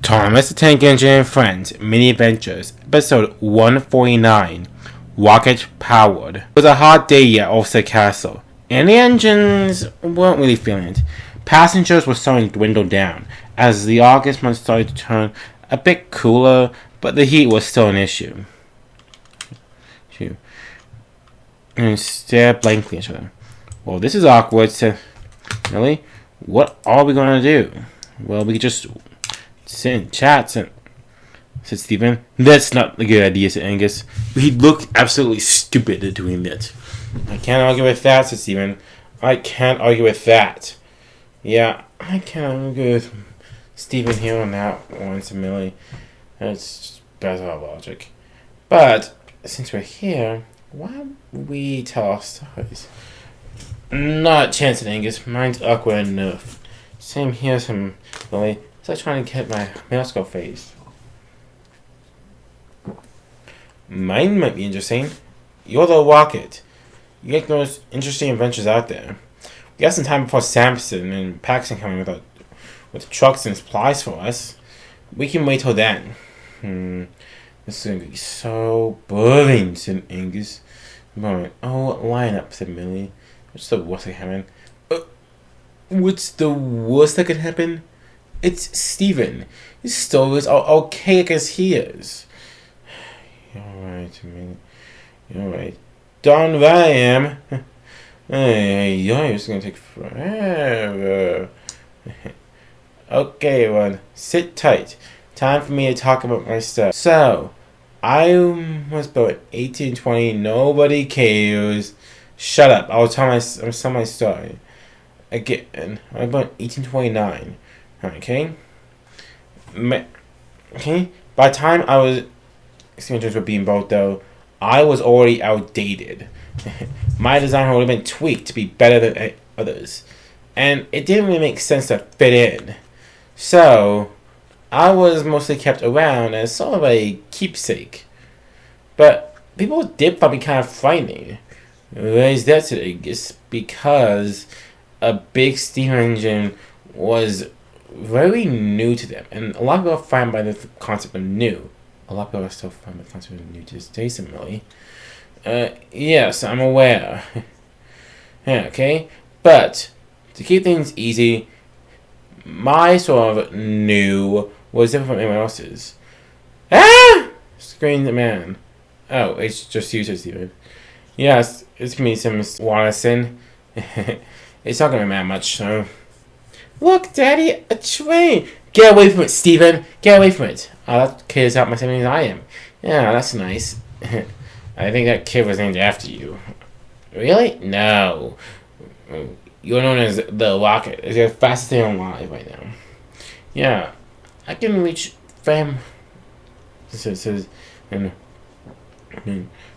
Thomas the Tank Engine and Friends Mini Adventures, episode 149, Rocket Powered. It was a hot day at Ulster Castle, and the engines weren't really feeling it. Passengers were starting to dwindle down as the August month started to turn a bit cooler, but the heat was still an issue. And stared blankly at each other. Well, this is awkward, said Millie. What are we going to do? Well, we could just sit and chat, said Stephen. That's not a good idea, said Angus. He looked absolutely stupid doing that. I can't argue with that, said Stephen. I can't argue with that. Yeah, I can't argue with Stephen here on that one, said Millie. That's just better logic. But since we're here, why don't we tell our stories? Not a chance, Angus. Mine's awkward enough. Same here, said Millie. It's like trying to get my mascot face. Mine might be interesting. You're the rocket. You get the most interesting adventures out there. We got some time before Samson and Paxton coming with trucks and supplies for us. We can wait till then. This is going to be so boring, said Angus. Boring. Oh, line up, said Millie. What's the worst that can happen? What's the worst that could happen? It's Stephen. His stories are archaic as he is. You're right, Millie. You're right. Darn right I am. Hey, it's going to take forever. Okay, everyone. Sit tight. Time for me to talk about my stuff. So, I was born in 1820. Nobody cares. Shut up. I'll tell my story. Again, I was born in 1829. Okay? Okay? By the time I was... Experiences were being built, though, I was already outdated. My design would have been tweaked to be better than others. And it didn't really make sense to fit in. So, I was mostly kept around as sort of a keepsake. But people did find me kind of frightening. Why is that today? It's because a big steam engine was very new to them. And a lot of people are frightened by the concept of new. A lot of people are still frightened by the concept of new to this day, similarly. Yes, I'm aware. Yeah, okay? But, to keep things easy, my sort of new was different from anyone else's. Ah! Screamed the man. Oh, it's just you, said Stephen. Yes, it's me, Sim Watson. It's not gonna matter much, so. Look, Daddy, a train! Get away from it, Stephen! Get away from it! Oh, that kid is out my same age as I am. Yeah, that's nice. I think that kid was named after you. Really? No. You're known as the Rocket. It's the fastest thing alive right now. Yeah. I can reach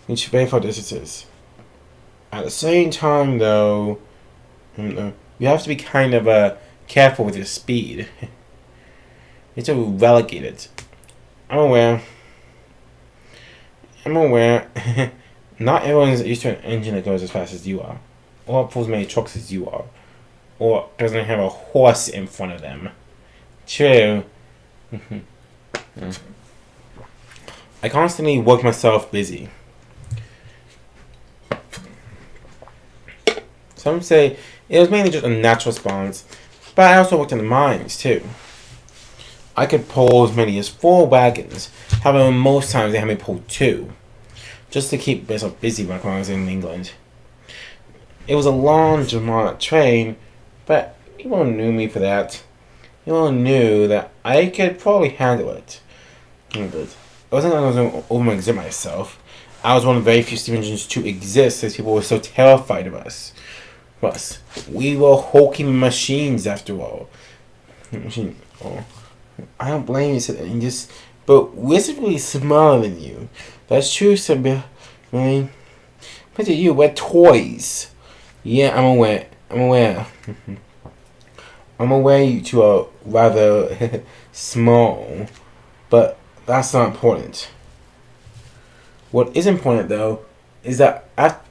reach very far distances. At the same time, though, you have to be kind of careful with your speed. You have to relegate it. I'm aware. Not everyone's used to an engine that goes as fast as you are, or pulls as many trucks as you are, or doesn't have a horse in front of them. True. I constantly work myself busy. Some say it was mainly just a natural response, but I also worked in the mines too. I could pull as many as 4 wagons, however most times they had me pull 2, just to keep myself busy when I was in England. It was a long Vermont train, but people knew me for that. People knew that I could probably handle it. But it wasn't like I was going to over-exert myself. I was one of the very few steam engines to exist since people were so terrified of us. Plus, we were hulking machines after all. I don't blame you, said Angus, but we're simply smaller than you. That's true, said Billy. But to you, we're toys. Yeah, I'm aware. I'm aware you two are rather small, but that's not important. What is important, though, is that at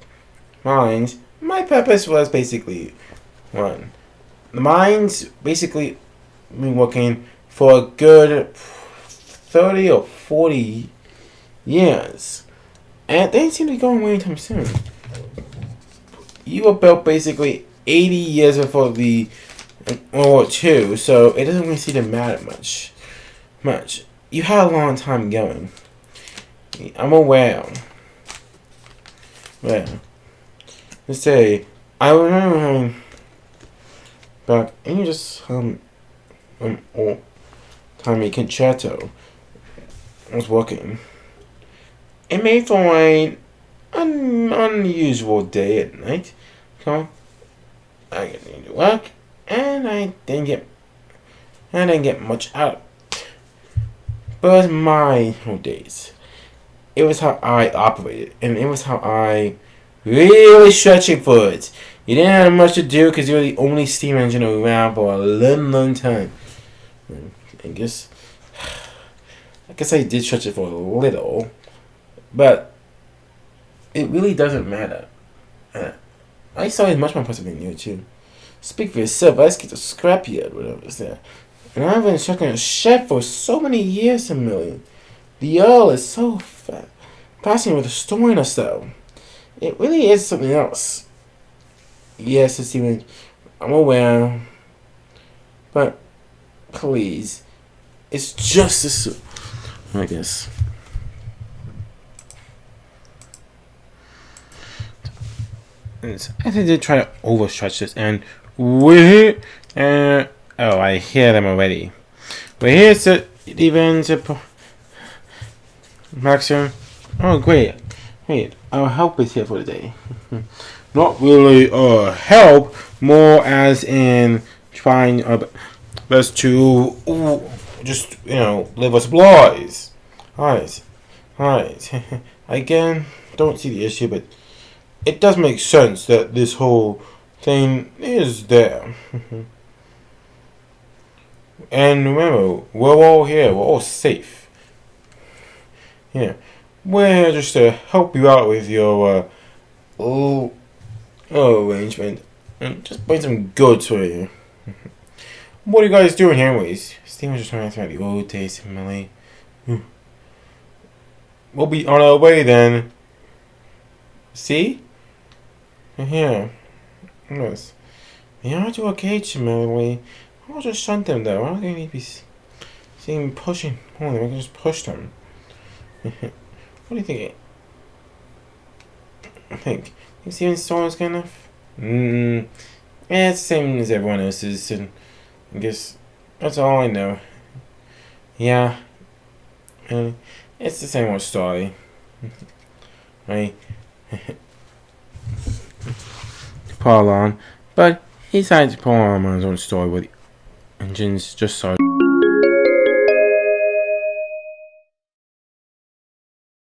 mines, my purpose was basically one. The mines basically been working for a good 30 or 40 years. And they didn't seem to be going away anytime soon. You were built basically 80 years before the World War II, so it doesn't really seem to matter much. You had a long time going. I'm aware. Well, let's say, I remember back in just old timey concerto I was working. It made for an unusual day at night. So I didn't do work, and I didn't get much out of it. But it was my old days. It was how I operated, and it was how I really stretching for it. You didn't have much to do because you were the only steam engine around for a long time. I guess I did stretch it for a little, but it really doesn't matter. I saw it much more impressive than you too. Speak for yourself. I just get to scrapyard, whatever it's there. And I've been stuck in a chef for so many years, a million. The Earl is so fascinating with the story or so. It really is something else. Yes, it's even. I'm aware. But, please. It's just this. I guess. I think they did try to overstretch this, and oh, I hear them already. We're here to even to Maxim. Oh, great. Wait, our help is here for the day. Not really help, more as in trying our best to just, live with supplies. Alright. Again, don't see the issue, but it does make sense that this whole thing is there. And remember, we're all here. We're all safe. We're here just to help you out with your arrangement and just bring some goods for you. What are you guys doing here, anyways? Steve was just trying to think about the old days, Millie. We'll be on our way then. See? Here. Yes. They are to a cage, Millie. I'll just shunt them though. I don't think they need to be seen pushing. Hold on, we can just push them. What do you think? I think Steven Storm's good enough? Yeah, it's the same as everyone else's, and I guess that's all I know. Yeah. It's the same old story. Right? Paul on, but he decided to pull on his own story with the engines just started.